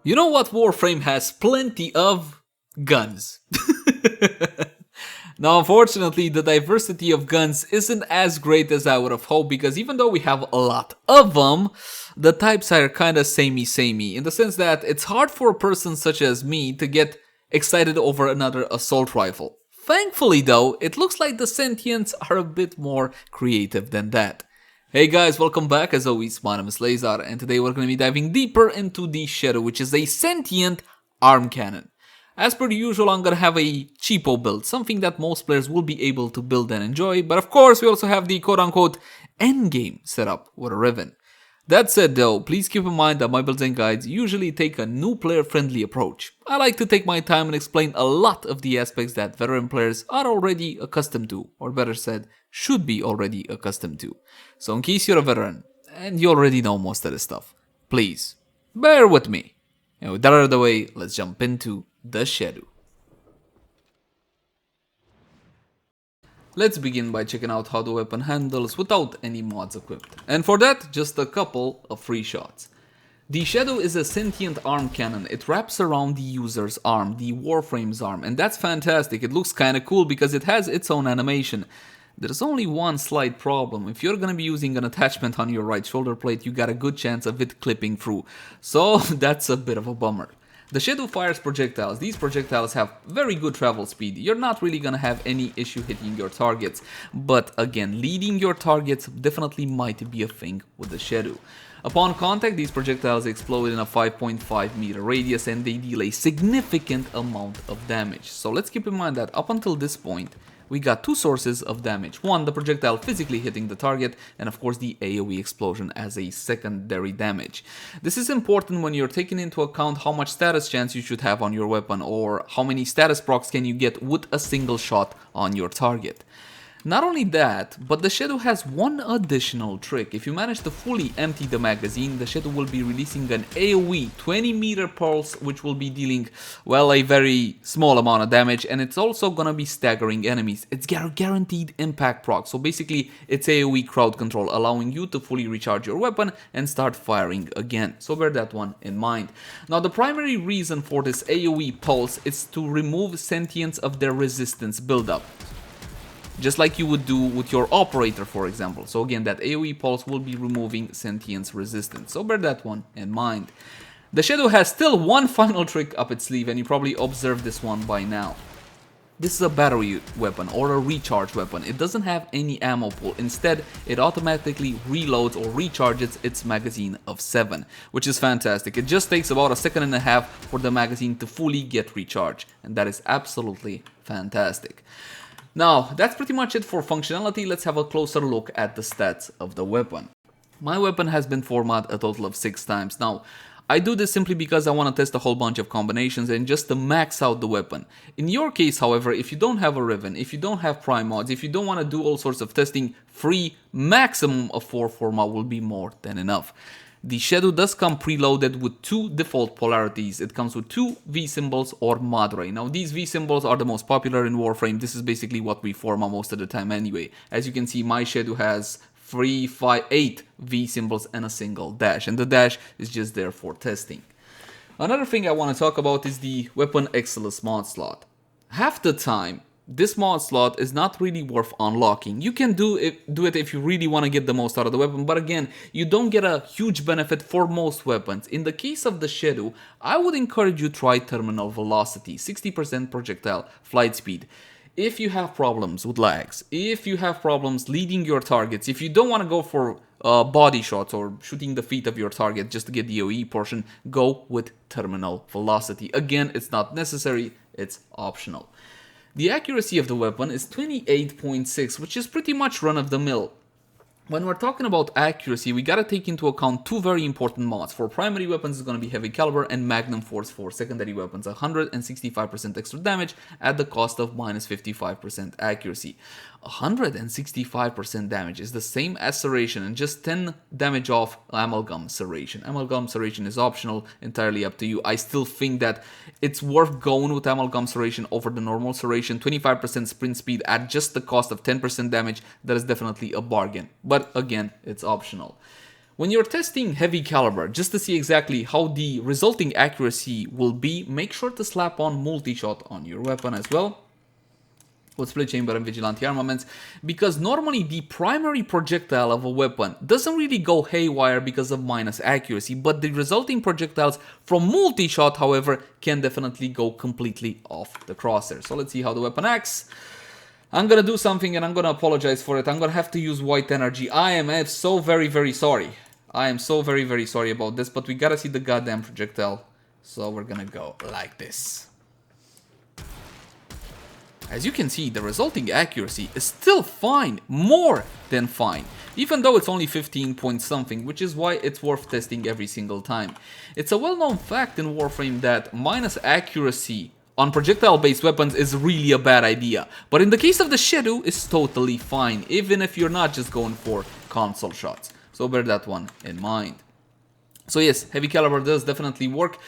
You know what Warframe has plenty of? Guns. Now, unfortunately, the diversity of guns isn't as great as I would have hoped, because even though we have a lot of them, the types are kinda samey, in the sense that it's hard for a person such as me to get excited over another assault rifle. Thankfully though, it looks like the Sentients are a bit more creative than that. Hey guys, welcome back. As always, my name is Leyzar, and today we're going to be diving deeper into the Shedu, which is a Sentient Arm-Cannon. As per usual, I'm going to have a cheapo build, something that most players will be able to build and enjoy, but of course we also have the quote-unquote endgame setup with a Riven. That said though, please keep in mind that my builds and guides usually take a new player-friendly approach. I like to take my time and explain a lot of the aspects that veteran players are already accustomed to, or better said, should be already accustomed to. So in case you're a veteran, and you already know most of this stuff, please, bear with me. And with that out of the way, let's jump into the Shedu. Let's begin by checking out how the weapon handles without any mods equipped. And for that, just a couple of free shots. The Shedu is a sentient arm cannon. It wraps around the user's arm, the Warframe's arm, and that's fantastic. It looks kinda cool because it has its own animation. There's only one slight problem. If you're gonna be using an attachment on your right shoulder plate, you got a good chance of it clipping through. So that's a bit of a bummer. The Shedu fires projectiles. These projectiles have very good travel speed. You're not really gonna have any issue hitting your targets. But again, leading your targets definitely might be a thing with the Shedu. Upon contact, these projectiles explode in a 5.5 meter radius and they deal a significant amount of damage. So let's keep in mind that up until this point, we got two sources of damage. One, the projectile physically hitting the target, and of course the AoE explosion as a secondary damage. This is important when you're taking into account how much status chance you should have on your weapon, or how many status procs can you get with a single shot on your target. Not only that, but the Shedu has one additional trick. If you manage to fully empty the magazine, the Shedu will be releasing an AoE 20 meter pulse, which will be dealing, well, a very small amount of damage, and it's also gonna be staggering enemies. It's guaranteed impact proc, so basically it's AoE crowd control, allowing you to fully recharge your weapon and start firing again. So bear that one in mind. Now the primary reason for this AoE pulse is to remove sentience of their resistance buildup, just like you would do with your operator, for example. So again, that AoE pulse will be removing sentience resistance, so bear that one in mind. The Shedu has still one final trick up its sleeve, and you probably observed this one by now. This is a battery weapon or a recharge weapon. It doesn't have any ammo pool. Instead, it automatically reloads or recharges its magazine of 7, which is fantastic. It just takes about a second and a half for the magazine to fully get recharged, and that is absolutely fantastic. Now, that's pretty much it for functionality. Let's have a closer look at the stats of the weapon. My weapon has been formatted a total of 6 times. Now, I do this simply because I want to test a whole bunch of combinations and just to max out the weapon. In your case, however, if you don't have a Riven, if you don't have prime mods, if you don't want to do all sorts of testing, free maximum of 4 format will be more than enough. The Shedu does come preloaded with 2 default polarities. It comes with 2 V symbols or Madre. Now these V symbols are the most popular in Warframe. This is basically what we format most of the time anyway. As you can see, my Shedu has 3, 5, 8 V symbols and a single dash. And the dash is just there for testing. Another thing I want to talk about is the Weapon Excellence mod slot. Half the time, this mod slot is not really worth unlocking. You can do it if you really want to get the most out of the weapon, but again, you don't get a huge benefit for most weapons. In the case of the Shedu, I would encourage you to try terminal velocity, 60% projectile flight speed. If you have problems with lags, if you have problems leading your targets, if you don't want to go for body shots or shooting the feet of your target just to get the OE portion, go with terminal velocity. Again, it's not necessary, it's optional. The accuracy of the weapon is 28.6, which is pretty much run-of-the-mill. When we're talking about accuracy, we gotta take into account 2 very important mods. For primary weapons, it's gonna be Heavy Caliber and Magnum Force for secondary weapons. 165% extra damage at the cost of minus 55% accuracy. 165% damage is the same as Serration and just 10 damage off Amalgam Serration. Amalgam Serration is optional, entirely up to you. I still think that it's worth going with Amalgam Serration over the normal Serration. 25% sprint speed at just the cost of 10% damage, that is definitely a bargain. But again, it's optional. When you're testing heavy caliber, just to see exactly how the resulting accuracy will be, make sure to slap on multi-shot on your weapon as well, with split chamber and vigilante armaments, because normally the primary projectile of a weapon doesn't really go haywire because of minus accuracy, but the resulting projectiles from multi-shot, however, can definitely go completely off the crosshair. So let's see how the weapon acts. I'm gonna do something and I'm gonna apologize for it. I'm gonna have to use white energy. I am so very sorry. I am so very sorry about this, but we gotta see the goddamn projectile. So we're gonna go like this. As you can see, the resulting accuracy is still fine, more than fine, even though it's only 15 point something, which is why it's worth testing every single time. It's a well-known fact in Warframe that minus accuracy on projectile-based weapons is really a bad idea, but in the case of the Shedu, it's totally fine, even if you're not just going for console shots. So bear that one in mind. So yes, heavy caliber does definitely work.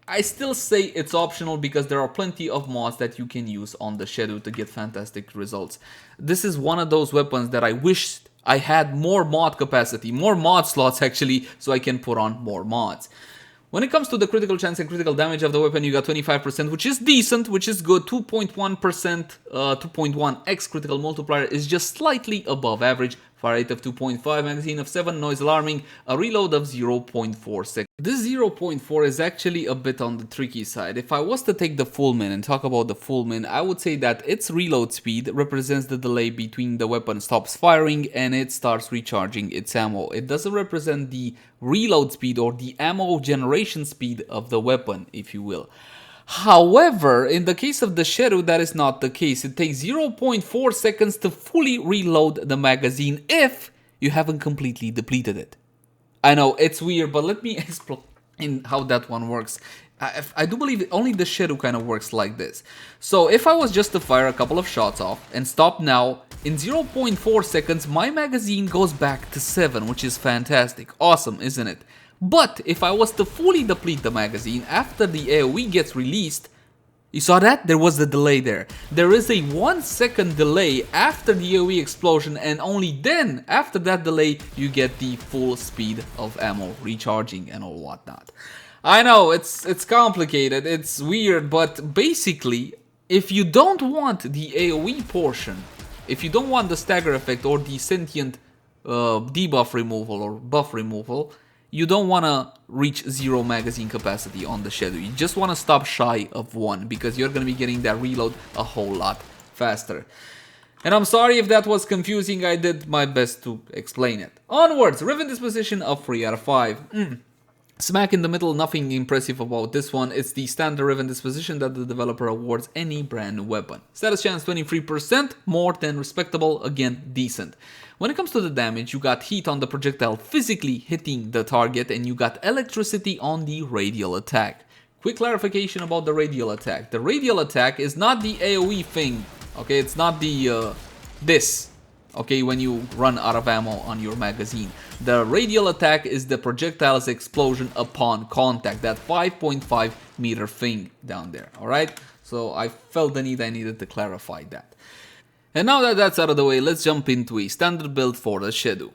I still say it's optional because there are plenty of mods that you can use on the Shedu to get fantastic results. This is one of those weapons that I wished I had more mod capacity, more mod slots actually, so I can put on more mods. When it comes to the critical chance and critical damage of the weapon, you got 25%, which is decent, which is good. 2.1%, 2.1x critical multiplier is just slightly above average. Fire rate of 2.5, magazine of 7, noise alarming, a reload of 0.4 seconds. This 0.4 is actually a bit on the tricky side. If I was to take the full min and talk about the full min, I would say that its reload speed represents the delay between the weapon stops firing and it starts recharging its ammo. It doesn't represent the reload speed or the ammo generation speed of the weapon, if you will. However, in the case of the Shedu, that is not the case. It takes 0.4 seconds to fully reload the magazine if you haven't completely depleted it. I know, it's weird, but let me explain how that one works. I do believe only the Shedu kind of works like this. So if I was just to fire a couple of shots off and stop now, in 0.4 seconds my magazine goes back to 7, which is fantastic. Awesome, isn't it? But if I was to fully deplete the magazine after the AoE gets released, you saw that? There was a delay there. There is a 1 second delay after the AoE explosion, and only then, after that delay, you get the full speed of ammo recharging and all whatnot. I know, it's complicated, it's weird, but basically, if you don't want the AoE portion, if you don't want the stagger effect or the sentient debuff removal or buff removal, you don't want to reach 0 magazine capacity on the Shedu. You just want to stop shy of 1 because you're going to be getting that reload a whole lot faster. And I'm sorry if that was confusing, I did my best to explain it. Onwards, Riven disposition of 3 out of 5. Smack in the middle, nothing impressive about this one. It's the standard Riven disposition that the developer awards any brand new weapon. Status chance 23%, more than respectable, again decent. When it comes to the damage, you got heat on the projectile physically hitting the target, and you got electricity on the radial attack. Quick clarification about the radial attack. The radial attack is not the AoE thing, okay? It's not the this, okay, when you run out of ammo on your magazine. The radial attack is the projectile's explosion upon contact, that 5.5 meter thing down there, alright? So I felt the need, I needed to clarify that. And now that that's out of the way, let's jump into a standard build for the Shedu.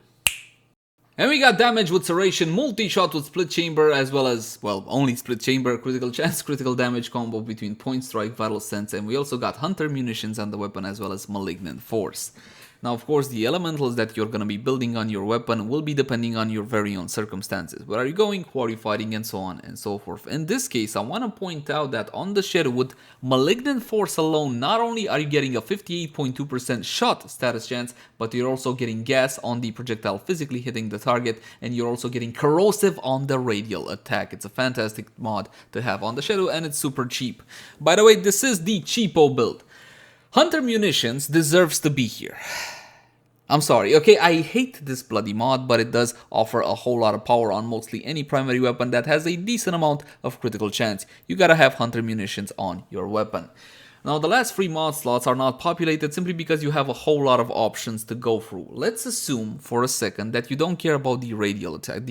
And we got damage with serration, multi-shot with split chamber, as well as, well, only split chamber, critical chance, critical damage combo between point strike, vital sense, and we also got hunter munitions on the weapon as well as malignant force. Now, of course, the elementals that you're going to be building on your weapon will be depending on your very own circumstances. Where are you going, who are you fighting, and so on and so forth. In this case, I want to point out that on the Shedu with malignant force alone, not only are you getting a 58.2% shot status chance, but you're also getting gas on the projectile physically hitting the target, and you're also getting corrosive on the radial attack. It's a fantastic mod to have on the Shedu, and it's super cheap. By the way, this is the cheapo build. Hunter Munitions deserves to be here. I'm sorry, okay, I hate this bloody mod, but it does offer a whole lot of power on mostly any primary weapon that has a decent amount of critical chance. You gotta have Hunter Munitions on your weapon. Now, the last 3 mod slots are not populated simply because you have a whole lot of options to go through. Let's assume for a second that you don't care about the radial attack.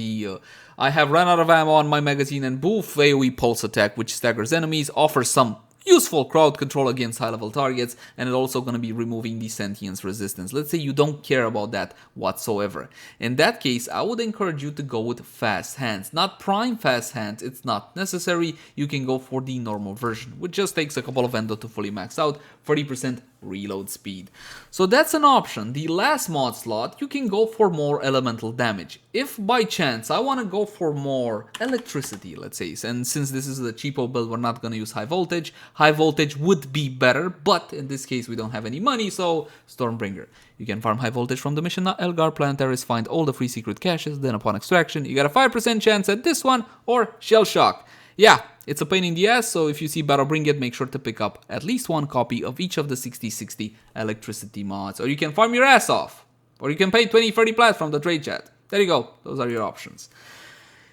I have run out of ammo on my magazine, and boof, AoE pulse attack, which staggers enemies, offers some useful crowd control against high-level targets, and it's also going to be removing the sentience resistance. Let's say you don't care about that whatsoever. In that case, I would encourage you to go with fast hands. Not prime fast hands, it's not necessary. You can go for the normal version, which just takes a couple of endo to fully max out, 30% reload speed. So that's an option. The last mod slot, you can go for more elemental damage. If by chance I want to go for more electricity, let's say, and since this is a cheapo build, we're not going to use high voltage. High voltage would be better, but in this case we don't have any money, so Stormbringer. You can farm high voltage from the mission Elgar Planetaris, find all the free secret caches, then upon extraction you got a 5% chance at this one or Shell Shock. Yeah, it's a pain in the ass, so if you see Battle Bring It, make sure to pick up at least one copy of each of the 60/60 electricity mods. Or you can farm your ass off. Or you can pay 20-30 plat from the trade chat. There you go, those are your options.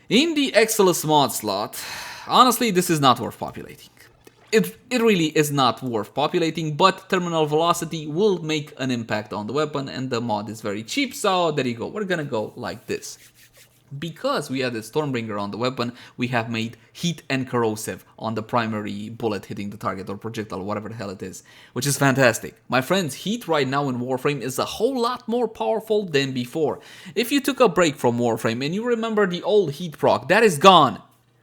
In the Exilus mod slot, honestly, this is not worth populating. It really is not worth populating, but terminal velocity will make an impact on the weapon, and the mod is very cheap, so there you go. We're gonna go like this. Because we added Stormbringer on the weapon, we have made heat and corrosive on the primary bullet hitting the target or projectile, whatever the hell it is, which is fantastic. My friends, heat right now in Warframe is a whole lot more powerful than before. If you took a break from Warframe and you remember the old heat proc, that is gone.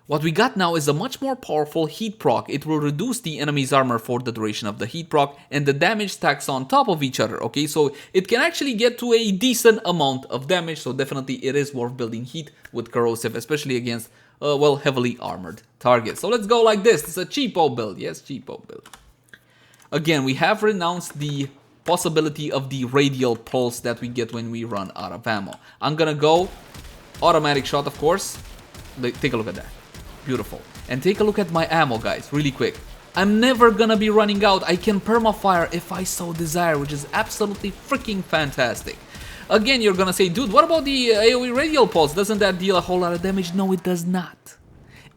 What we got now is a much more powerful heat proc. It will reduce the enemy's armor for the duration of the heat proc, and the damage stacks on top of each other, okay? So it can actually get to a decent amount of damage, so definitely it is worth building heat with corrosive, especially against, well, heavily armored targets. So let's go like this. It's a cheapo build. Yes, cheapo build. Again, we have renounced the possibility of the radial pulse that we get when we run out of ammo. I'm gonna go automatic shot, of course. Take a look at that. Beautiful. And take a look at my ammo, guys, really quick. I'm never gonna be running out. I can permafire if I so desire, which is absolutely freaking fantastic. Again, you're gonna say, dude, what about the AoE radial pulse? Doesn't that deal a whole lot of damage? No, it does not.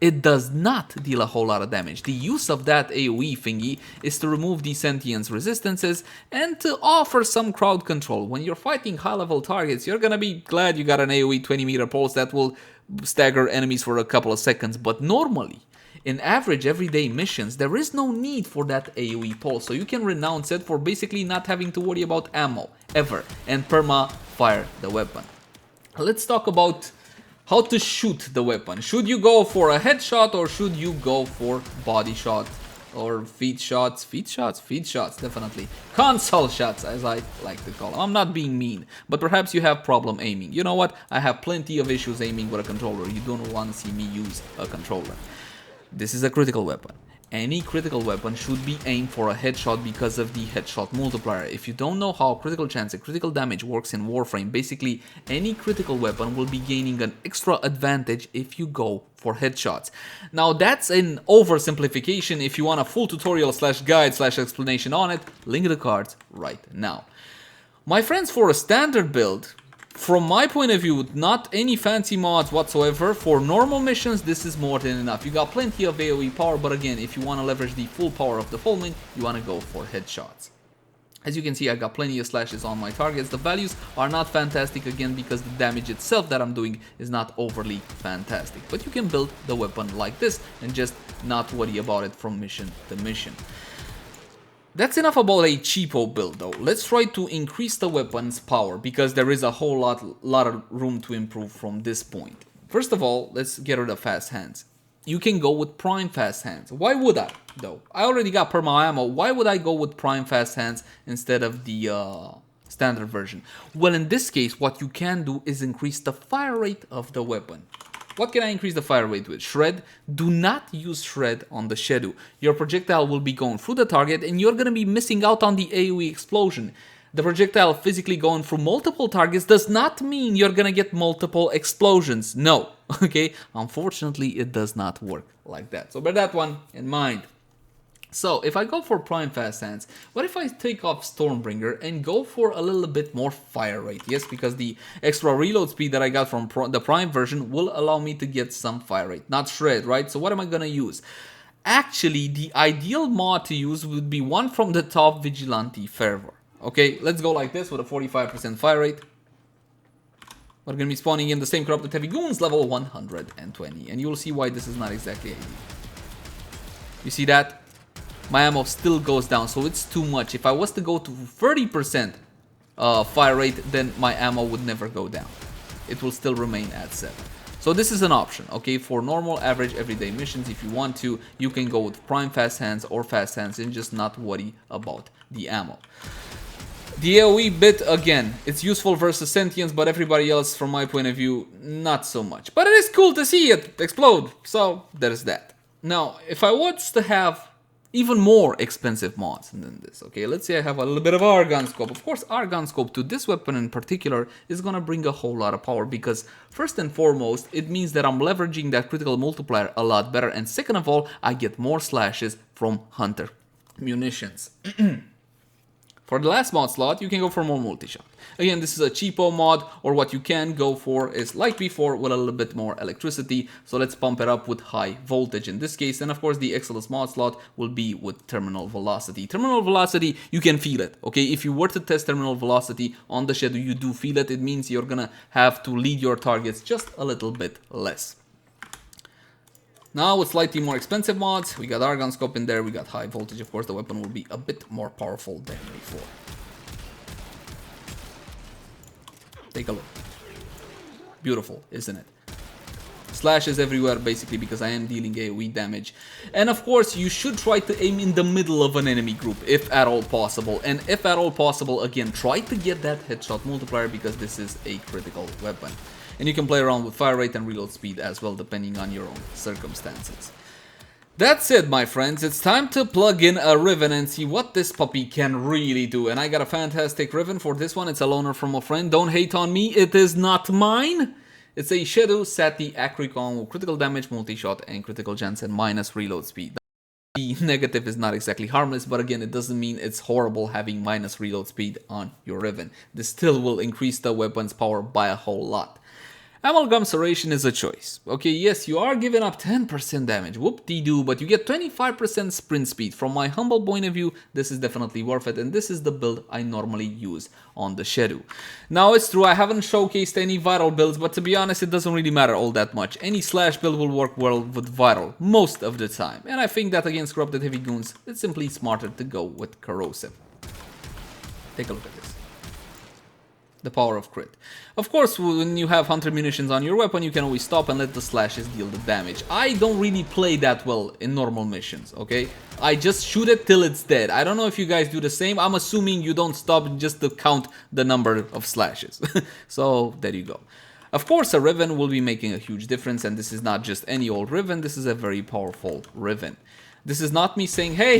It does not deal a whole lot of damage. The use of that AoE thingy is to remove the sentience resistances and to offer some crowd control. When you're fighting high-level targets, you're gonna be glad you got an AoE 20-meter pulse that will stagger enemies for a couple of seconds, but normally, in average everyday missions, there is no need for that AoE pulse, so you can renounce it for basically not having to worry about ammo, ever, and perma-fire the weapon. Let's talk about how to shoot the weapon. Should you go for a headshot or should you go for body shot? Or feet shots, definitely. Console shots, as I like to call them. I'm not being mean, but perhaps you have problem aiming. You know what? I have plenty of issues aiming with a controller. You don't want to see me use a controller. This is a critical weapon. Any critical weapon should be aimed for a headshot because of the headshot multiplier. If you don't know how critical chance and critical damage works in Warframe, basically any critical weapon will be gaining an extra advantage if you go for headshots. Now that's an oversimplification. If you want a full tutorial / guide / explanation on it, link in the cards right now. My friends, for a standard build, from my point of view, not any fancy mods whatsoever. For normal missions, this is more than enough. You got plenty of AoE power, but again, if you want to leverage the full power of the fulmin, you want to go for headshots. As you can see, I got plenty of slashes on my targets. The values are not fantastic, again, because the damage itself that I'm doing is not overly fantastic. But you can build the weapon like this and just not worry about it from mission to mission. That's enough about a cheapo build though. Let's try to increase the weapon's power because there is a whole lot of room to improve from this point. First of all, let's get rid of fast hands. You can go with prime fast hands. Why would I though? I already got perma ammo. Why would I go with prime fast hands instead of the standard version? Well, in this case, what you can do is increase the fire rate of the weapon. What can I increase the fire rate with? Shred? Do not use Shred on the Shedu. Your projectile will be going through the target and you're going to be missing out on the AoE explosion. The projectile physically going through multiple targets does not mean you're going to get multiple explosions. No, okay? Unfortunately, it does not work like that. So bear that one in mind. So if I go for prime fast hands, what if I take off Stormbringer and go for a little bit more fire rate? Yes, because the extra reload speed that I got from the prime version will allow me to get some fire rate, not Shred, right? So what am I gonna use? Actually, the ideal mod to use would be one from the top, Vigilante Fervor. Okay, let's go like this with a 45% fire rate. We're gonna be spawning in the same corrupted heavy goons, level 120, and you'll see why this is not exactly ideal. You see that? my ammo still goes down, so it's too much. If I was to go to 30% fire rate, then my ammo would never go down. It will still remain at 7. So this is an option, okay? For normal, average, everyday missions, if you want to, you can go with prime fast hands or fast hands and just not worry about the ammo. The AoE bit, again, it's useful versus sentients, but everybody else, from my point of view, not so much. But it is cool to see it explode, so there's that. Now, if I was to have even more expensive mods than this, okay, let's say I have a little bit of Argon Scope. Of course, Argon Scope to this weapon in particular is gonna bring a whole lot of power, because first and foremost, it means that I'm leveraging that critical multiplier a lot better, and second of all, I get more slashes from Hunter munitions. For the last mod slot, you can go for more multi-shot. Again, this is a cheapo mod, or what you can go for is, like before, with a little bit more electricity. So let's pump it up with high voltage in this case. And of course, the excellence mod slot will be with terminal velocity. Terminal velocity, you can feel it, okay? If you were to test terminal velocity on the Shedu, you do feel it. It means you're gonna have to lead your targets just a little bit less. Now with slightly more expensive mods, we got Argon Scope in there, we got high voltage. Of course, the weapon will be a bit more powerful than before. Take a look. Beautiful, isn't it? Slashes everywhere, basically, because I am dealing AoE damage. And of course, you should try to aim in the middle of an enemy group, if at all possible. And if at all possible, again, try to get that headshot multiplier, because this is a critical weapon. And you can play around with fire rate and reload speed as well, depending on your own circumstances. That's it, my friends. It's time to plug in a Riven and see what this puppy can really do. And I got a fantastic Riven for this one. It's a loaner from a friend. Don't hate on me. It is not mine. It's a Shedu Sati Acricon with critical damage, multi-shot, and critical chance and minus reload speed. The negative is not exactly harmless, but again, it doesn't mean it's horrible having minus reload speed on your Riven. This still will increase the weapon's power by a whole lot. Amalgam Serration is a choice. Okay, yes, you are giving up 10% damage, whoop-de-doo, but you get 25% sprint speed. From my humble point of view, this is definitely worth it, and this is the build I normally use on the Shedu. Now, it's true, I haven't showcased any viral builds, but to be honest, it doesn't really matter all that much. Any slash build will work well with viral, most of the time. And I think that against corrupted heavy goons, it's simply smarter to go with corrosive. Take a look at this. The power of crit. Of course, when you have hunter munitions on your weapon, you can always stop and let the slashes deal the damage. I don't really play that well in normal missions, okay? I just shoot it till it's dead. I don't know if you guys do the same. I'm assuming you don't stop just to count the number of slashes. So, there you go. Of course, a Riven will be making a huge difference, and this is not just any old Riven, this is a very powerful Riven. This is not me saying, hey,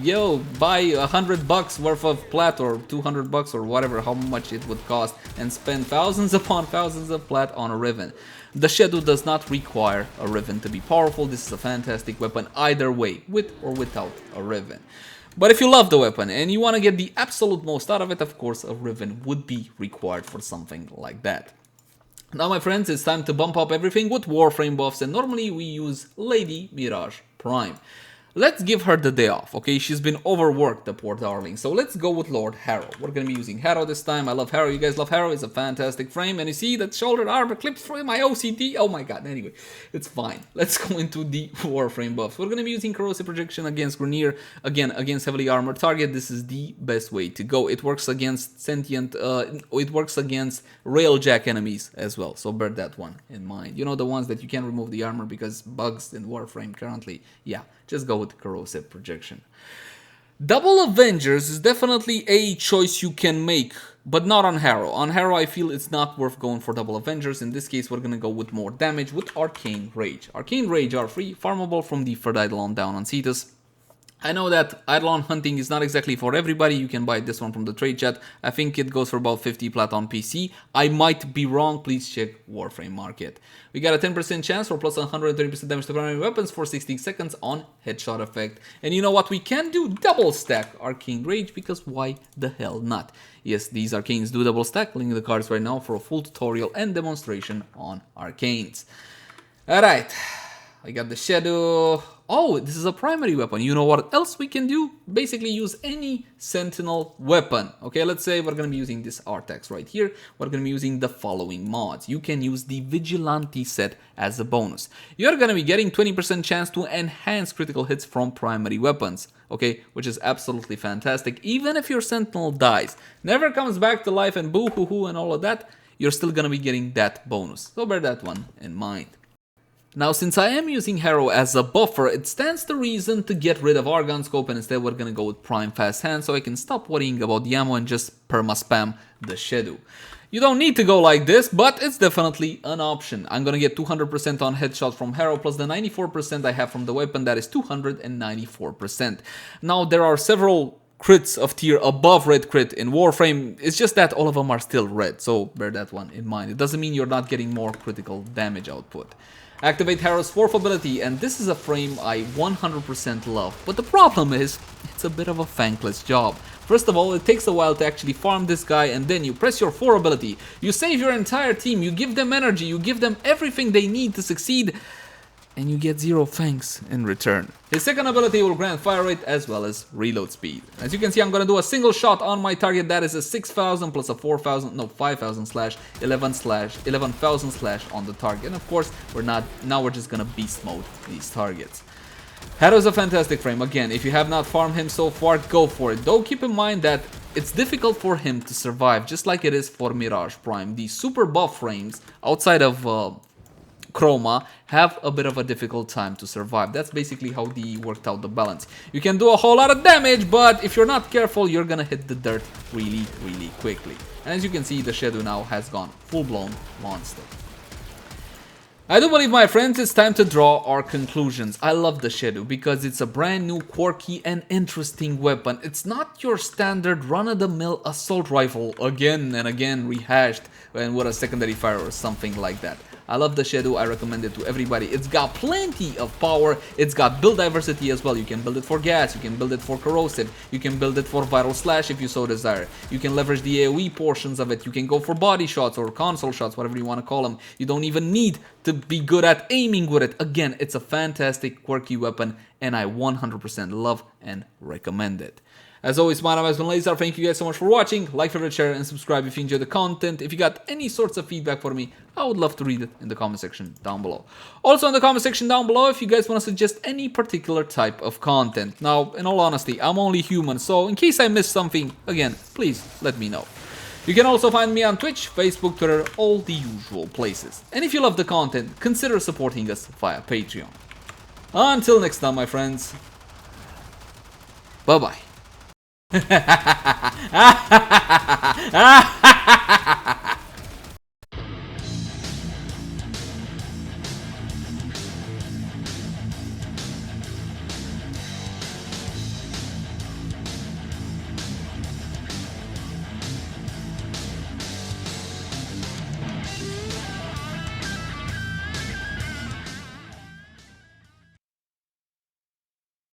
yo, buy $100 worth of plat or $200 or whatever, how much it would cost, and spend thousands upon thousands of plat on a Riven. The Shedu does not require a Riven to be powerful. This is a fantastic weapon either way, with or without a Riven. But if you love the weapon and you want to get the absolute most out of it, of course, a Riven would be required for something like that. Now, my friends, it's time to bump up everything with Warframe buffs, and normally we use Lady Mirage Prime. Let's give her the day off, okay? She's been overworked, the poor darling. So let's go with Lord Harrow. We're gonna be using Harrow this time. I love Harrow. You guys love Harrow. It's a fantastic frame. And you see that shoulder armor clips through my OCD. Oh my god. Anyway, it's fine. Let's go into the Warframe buffs. We're gonna be using corrosive projection against Grenier. Again, against heavily armored target. This is the best way to go. It works against sentient, it works against railjack enemies as well. So bear that one in mind. You know, the ones that you can't remove the armor because bugs in Warframe currently. Yeah. Just go with corrosive projection. Double Avengers is definitely a choice you can make, but not on Harrow. On Harrow, I feel it's not worth going for Double Avengers. In this case, we're gonna go with more damage with Arcane Rage. Arcane Rage are free, farmable from the third Eidolon down on Cetus. I know that Eidolon hunting is not exactly for everybody. You can buy this one from the trade chat. I think it goes for about 50 plat on PC. I might be wrong. Please check Warframe Market. We got a 10% chance for plus 130% damage to primary weapons for 16 seconds on headshot effect. And you know what? We can do double stack Arcane Rage, because why the hell not? Yes, these Arcanes do double stack. Link in the cards right now for a full tutorial and demonstration on Arcanes. Alright. I got the Shedu. Oh, this is a primary weapon. You know what else we can do? Basically use any sentinel weapon. Okay, let's say we're going to be using this Artax right here. We're going to be using the following mods. You can use the Vigilante set as a bonus. You're going to be getting 20% chance to enhance critical hits from primary weapons. Okay, which is absolutely fantastic. Even if your sentinel dies, never comes back to life and boo hoo hoo and all of that, you're still going to be getting that bonus. So bear that one in mind. Now, since I am using Harrow as a buffer, it stands to reason to get rid of Argon Scope, and instead we're gonna go with Prime Fast Hand so I can stop worrying about the ammo and just perma-spam the Shedu. You don't need to go like this, but it's definitely an option. I'm gonna get 200% on headshot from Harrow plus the 94% I have from the weapon, that is 294%. Now, there are several crits of tier above red crit in Warframe. It's just that all of them are still red, so bear that one in mind. It doesn't mean you're not getting more critical damage output. Activate Harrow's 4th ability, and this is a frame I 100% love. But the problem is, it's a bit of a thankless job. First of all, it takes a while to actually farm this guy, and then you press your 4 ability. You save your entire team, you give them energy, you give them everything they need to succeed, and you get 0 thanks in return. His second ability will grant fire rate as well as reload speed. As you can see, I'm gonna do a single shot on my target. That is a 6,000 plus a 4,000, no, 5,000 slash 11,000 slash on the target. And of course, now we're just gonna beast mode these targets. Harrow's a fantastic frame. Again, if you have not farmed him so far, go for it. Though keep in mind that it's difficult for him to survive, just like it is for Mirage Prime. These super buff frames, outside of Chroma, have a bit of a difficult time to survive. That's basically how they worked out the balance. You can do a whole lot of damage, but if you're not careful, you're gonna hit the dirt really, really quickly. And as you can see, the Shedu now has gone full-blown monster. I do believe, my friends, it's time to draw our conclusions. I love the Shedu because it's a brand new, quirky, and interesting weapon. It's not your standard run-of-the-mill assault rifle again and again rehashed and with a secondary fire or something like that. I love the Shedu, I recommend it to everybody. It's got plenty of power, it's got build diversity as well. You can build it for gas, you can build it for corrosive, you can build it for viral slash if you so desire. You can leverage the AoE portions of it, you can go for body shots or console shots, whatever you want to call them. You don't even need to be good at aiming with it. Again, it's a fantastic, quirky weapon, and I 100% love and recommend it. As always, my name has been Leyzar. Thank you guys so much for watching. Like, favorite, share, and subscribe if you enjoy the content. If you got any sorts of feedback for me, I would love to read it in the comment section down below. Also in the comment section down below, if you guys want to suggest any particular type of content. Now, in all honesty, I'm only human, so in case I missed something, again, please let me know. You can also find me on Twitch, Facebook, Twitter, all the usual places. And if you love the content, consider supporting us via Patreon. Until next time, my friends. Bye-bye.